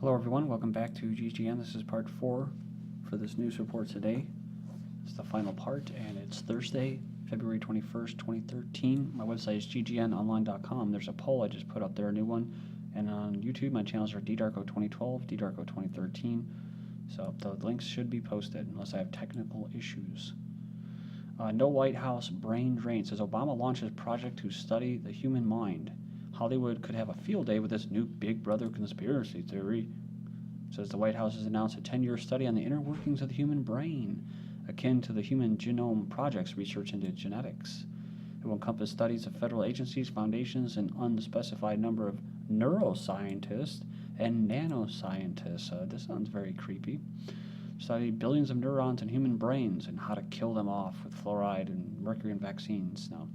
Hello everyone, welcome back to GGN. This is part 4 for this news report today. It's the final part, and it's Thursday, February 21st, 2013. My website is ggnonline.com. There's a poll I just put up there, a new one. And on YouTube, my channels are DDarko2012, DDarko2013. So the links should be posted unless I have technical issues. No White House brain drain. Says Obama launches project to study the human mind. Hollywood could have a field day with this new Big Brother conspiracy theory. Says the White House has announced a 10-year study on the inner workings of the human brain, akin to the Human Genome Project's research into genetics. It will encompass studies of federal agencies, foundations, and unspecified number of neuroscientists and nanoscientists. This sounds very creepy. Study billions of neurons in human brains and how to kill them off with fluoride and mercury in vaccines. Now,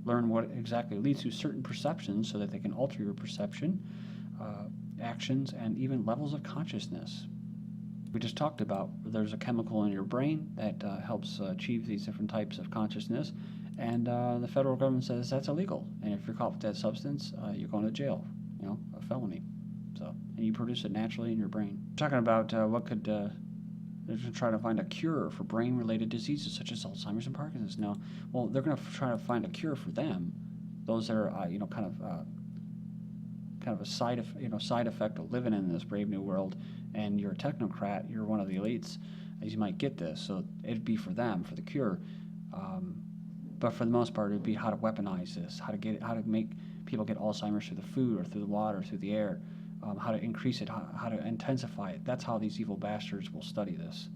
learn what exactly leads to certain perceptions so that they can alter your perception, actions, and even levels of consciousness. We just talked about there's a chemical in your brain that helps achieve these different types of consciousness, and the federal government says that's illegal, and if you're caught with that substance, you're going to jail, a felony. So, and you produce it naturally in your brain. Talking about what could they're trying to find a cure for brain-related diseases such as Alzheimer's and Parkinson's. Now, well, they're going to try to find a cure for them. Those that are, kind of a side effect of living in this brave new world. And you're a technocrat, you're one of the elites, as you might get this. So it'd be for them, for the cure. But for the most part, it'd be how to weaponize this, how to make people get Alzheimer's through the food or through the water, through the air. How to increase it, how to intensify it. That's how these evil bastards will study this.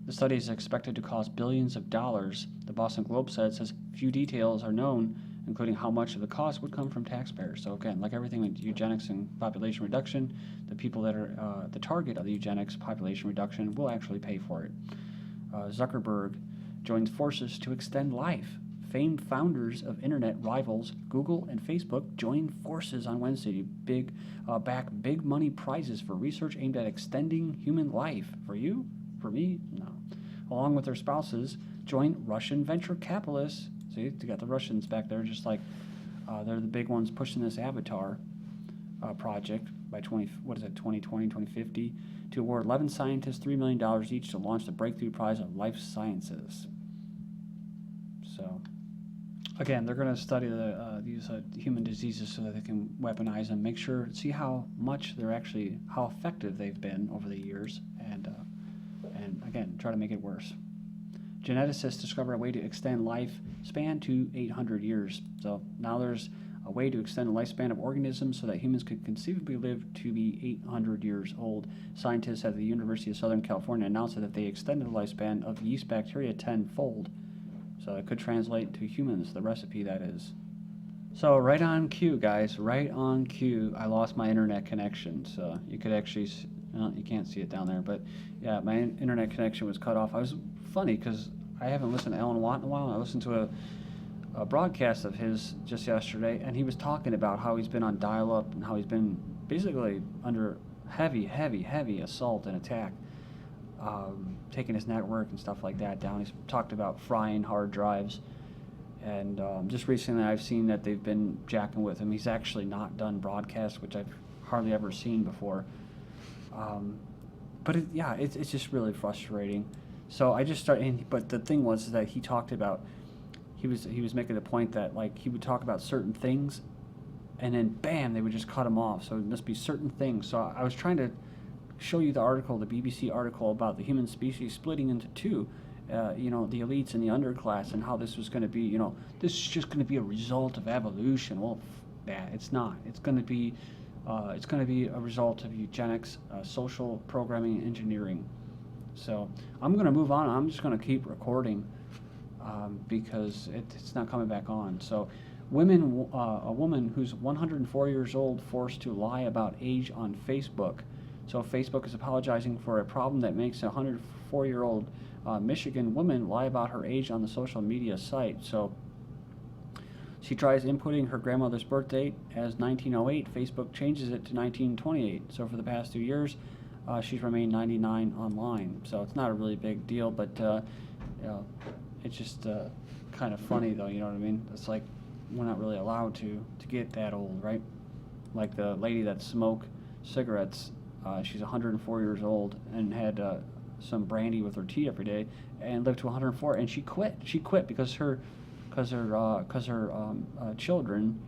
The study is expected to cost billions of dollars. The Boston Globe says few details are known, including how much of the cost would come from taxpayers. So again, like everything with eugenics and population reduction, the people that are the target of the eugenics population reduction will actually pay for it. Zuckerberg joins forces to extend life. Famed founders of internet rivals Google and Facebook joined forces on Wednesday to back big money prizes for research aimed at extending human life. For you? For me? No. Along with their spouses, joined Russian venture capitalists. See, you got the Russians back there, just like they're the big ones pushing this Avatar project by 2020, 2050, to award 11 scientists $3 million each to launch the Breakthrough Prize of Life Sciences. So, again, they're going to study these human diseases so that they can weaponize them, see how much how effective they've been over the years, and again, try to make it worse. Geneticists discover a way to extend lifespan to 800 years. So now there's a way to extend the lifespan of organisms so that humans could conceivably live to be 800 years old. Scientists at the University of Southern California announced that they extended the lifespan of yeast bacteria tenfold. So it could translate to humans, the recipe that is. So right on cue, guys, right on cue, I lost my internet connection. So you could actually, you can't see it down there, but yeah, my internet connection was cut off. I was funny because I haven't listened to Alan Watt in a while. I listened to a broadcast of his just yesterday, and he was talking about how he's been on dial-up and how he's been basically under heavy assault and attack. Taking his network and stuff like that down. He's talked about frying hard drives, and just recently I've seen that they've been jacking with him. He's actually not done broadcasts, which I've hardly ever seen before. But it's just really frustrating. So I just started, but the thing was that he talked about, he was making the point that like he would talk about certain things, and then bam, they would just cut him off. So it must be certain things. So I was trying to show you the article, the BBC article about the human species splitting into two, the elites and the underclass, and how this was going to be, this is just going to be a result of evolution. Well, it's not. It's going to be a result of eugenics, social programming, and engineering. So I'm going to move on. I'm just going to keep recording because it's not coming back on. So a woman who's 104 years old forced to lie about age on Facebook. So Facebook is apologizing for a problem that makes a 104-year-old Michigan woman lie about her age on the social media site. So she tries inputting her grandmother's birth date as 1908. Facebook changes it to 1928. So for the past 2 years, she's remained 99 online. So it's not a really big deal, but it's just kind of funny, though. You know what I mean? It's like we're not really allowed to get that old, right? Like the lady that smoked cigarettes. She's 104 years old and had some brandy with her tea every day and lived to 104. And she quit. She quit because her children,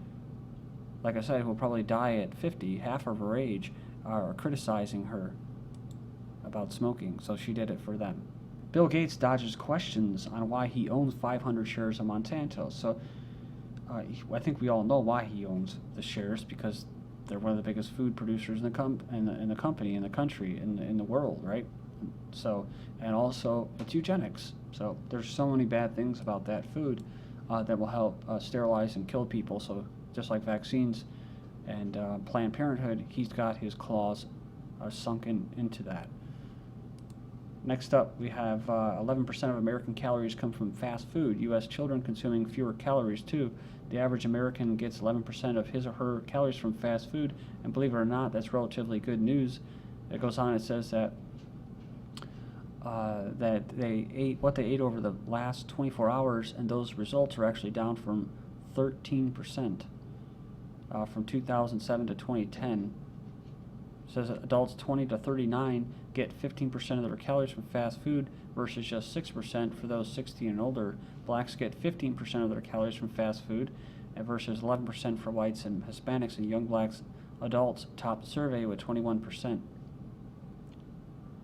like I said, who will probably die at 50, half of her age, are criticizing her about smoking. So she did it for them. Bill Gates dodges questions on why he owns 500 shares of Monsanto. So I think we all know why he owns the shares, because they're one of the biggest food producers in the company, in the country, in the world, right? So, and also it's eugenics. So there's so many bad things about that food that will help sterilize and kill people. So just like vaccines and Planned Parenthood, he's got his claws sunken into that. Next up, we have 11% of American calories come from fast food. U.S. children consuming fewer calories, too. The average American gets 11% of his or her calories from fast food, and believe it or not, that's relatively good news. It goes on, it says that they ate what they ate over the last 24 hours, and those results are actually down from 13% from 2007 to 2010. It says adults 20 to 39 get 15% of their calories from fast food versus just 6% for those 60 and older. Blacks get 15% of their calories from fast food versus 11% for whites and Hispanics, and young blacks adults top the survey with 21%.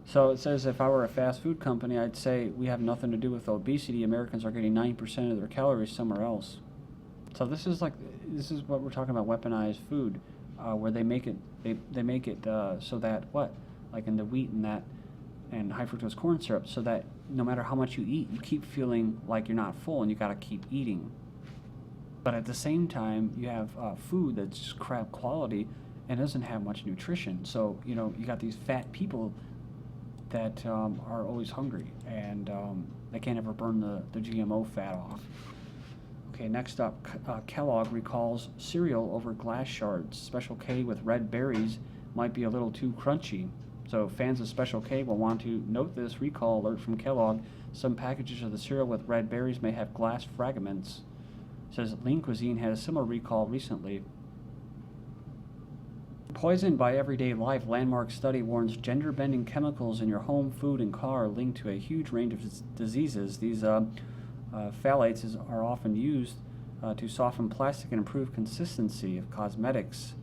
So it says if I were a fast food company, I'd say we have nothing to do with obesity. Americans are getting 9% of their calories somewhere else. So this is what we're talking about, weaponized food, where they make it so that like in the wheat and that and high fructose corn syrup, so that no matter how much you eat, you keep feeling like you're not full and you got to keep eating. But at the same time, you have food that's just crap quality and doesn't have much nutrition. So you got these fat people that are always hungry, and they can't ever burn the GMO fat off. Okay, next up, Kellogg recalls cereal over glass shards. Special K with red berries might be a little too crunchy. So fans of Special K will want to note this recall alert from Kellogg. Some packages of the cereal with red berries may have glass fragments. It says Lean Cuisine had a similar recall recently. Poisoned by everyday life, landmark study warns gender-bending chemicals in your home, food, and car are linked to a huge range of diseases. These phthalates are often used to soften plastic and improve consistency of cosmetics,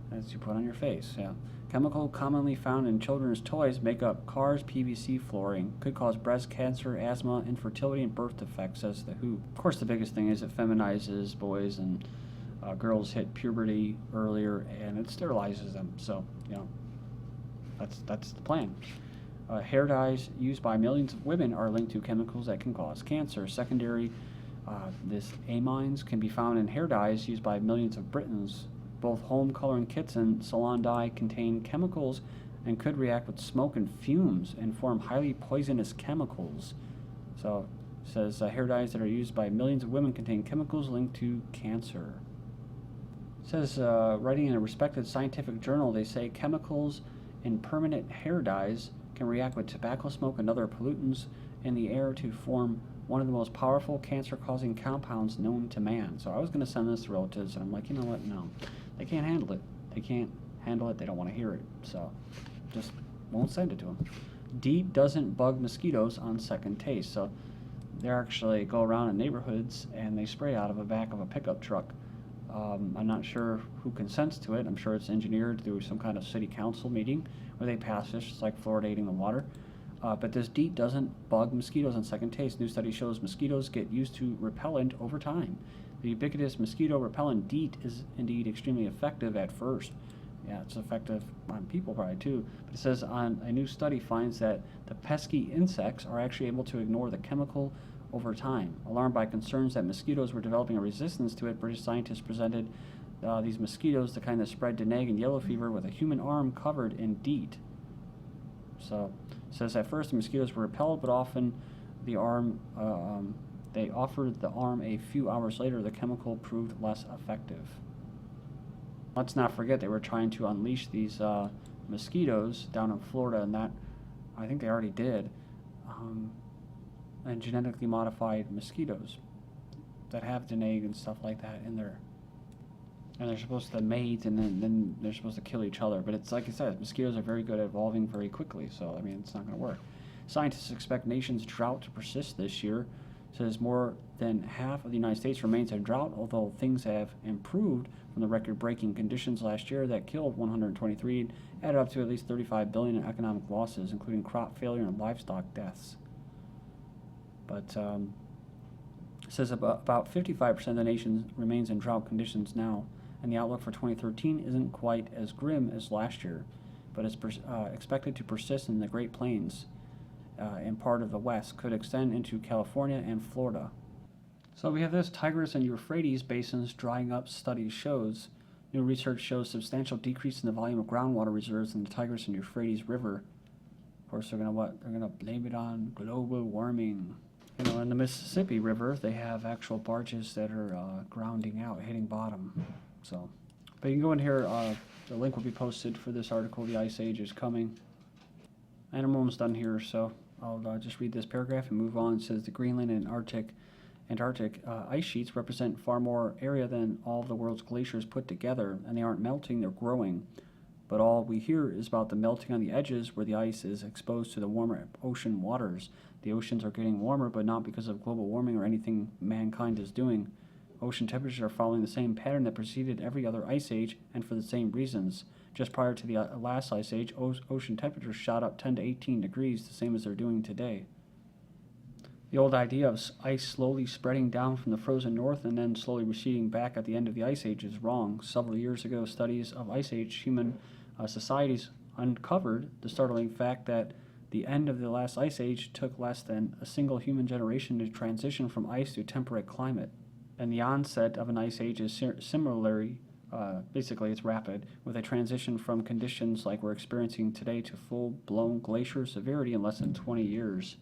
as you put on your face. Yeah. Chemical commonly found in children's toys, makeup, cars, PVC flooring. Could cause breast cancer, asthma, infertility, and birth defects, says the WHO. Of course, the biggest thing is it feminizes boys, and girls hit puberty earlier, and it sterilizes them. So, that's the plan. Hair dyes used by millions of women are linked to chemicals that can cause cancer. Secondary, this amines can be found in hair dyes used by millions of Britons. Both home coloring kits and salon dye contain chemicals and could react with smoke and fumes and form highly poisonous chemicals. So it says hair dyes that are used by millions of women contain chemicals linked to cancer. It says, writing in a respected scientific journal, they say chemicals in permanent hair dyes can react with tobacco smoke and other pollutants in the air to form one of the most powerful cancer-causing compounds known to man. So I was going to send this to relatives, and I'm like, you know what, no. They can't handle it. They can't handle it. They don't want to hear it. So just won't send it to them. DEET doesn't bug mosquitoes on second taste. So they actually go around in neighborhoods and they spray out of the back of a pickup truck. I'm not sure who consents to it. I'm sure it's engineered through some kind of city council meeting where they pass this. It's like fluoridating the water. But this DEET doesn't bug mosquitoes on second taste. New study shows mosquitoes get used to repellent over time. The ubiquitous mosquito repellent DEET is indeed extremely effective at first. Yeah, it's effective on people probably too. But it says on a new study finds that the pesky insects are actually able to ignore the chemical over time. Alarmed by concerns that mosquitoes were developing a resistance to it, British scientists presented these mosquitoes, the kind that spread dengue and yellow fever, with a human arm covered in DEET. So it says at first the mosquitoes were repelled, but often the arm they offered the arm a few hours later. The chemical proved less effective. Let's not forget they were trying to unleash these mosquitoes down in Florida, and that I think they already did, and genetically modified mosquitoes that have dengue and stuff like that in there. and they're supposed to mate, and then they're supposed to kill each other. But it's like I said, mosquitoes are very good at evolving very quickly, so I mean, it's not going to work. Scientists expect nation's drought to persist this year. Says more than half of the United States remains in drought, although things have improved from the record-breaking conditions last year that killed 123 and added up to at least $35 billion in economic losses, including crop failure and livestock deaths. But it says about 55% of the nation remains in drought conditions now, and the outlook for 2013 isn't quite as grim as last year, but it's expected to persist in the Great Plains and part of the West, could extend into California and Florida. So we have this Tigris and Euphrates basins drying up, study shows. New research shows substantial decrease in the volume of groundwater reserves in the Tigris and Euphrates River. Of course, they're gonna blame it on global warming. You know, in the Mississippi River, they have actual barges that are grounding out, hitting bottom. So, but you can go in here. The link will be posted for this article. The Ice Age is coming. And I'm almost done here, so I'll just read this paragraph and move on. It says the Greenland and Antarctic ice sheets represent far more area than all of the world's glaciers put together, and they aren't melting, they're growing. But all we hear is about the melting on the edges where the ice is exposed to the warmer ocean waters. The oceans are getting warmer, but not because of global warming or anything mankind is doing. Ocean temperatures are following the same pattern that preceded every other ice age, and for the same reasons. Just prior to the last ice age, ocean temperatures shot up 10 to 18 degrees, the same as they're doing today. The old idea of ice slowly spreading down from the frozen north and then slowly receding back at the end of the ice age is wrong. Several years ago, studies of ice age human societies uncovered the startling fact that the end of the last ice age took less than a single human generation to transition from ice to temperate climate. And the onset of an ice age is similarly, basically it's rapid, with a transition from conditions like we're experiencing today to full-blown glacier severity in less than 20 years.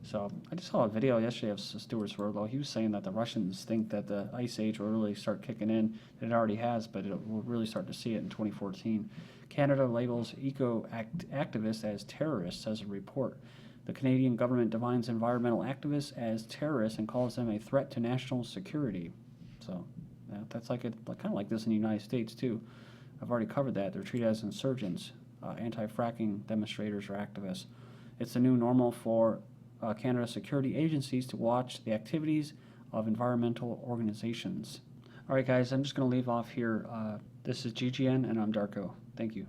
So I just saw a video yesterday of Stuart Swerdlow. He was saying that the Russians think that the ice age will really start kicking in. It already has, but we'll really start to see it in 2014. Canada labels eco-activists as terrorists, says a report. The Canadian government defines environmental activists as terrorists and calls them a threat to national security. So that's kind of like this in the United States too. I've already covered that. They're treated as insurgents, anti-fracking demonstrators or activists. It's the new normal for Canada security agencies to watch the activities of environmental organizations. All right, guys, I'm just going to leave off here. This is GGN, and I'm Darko. Thank you.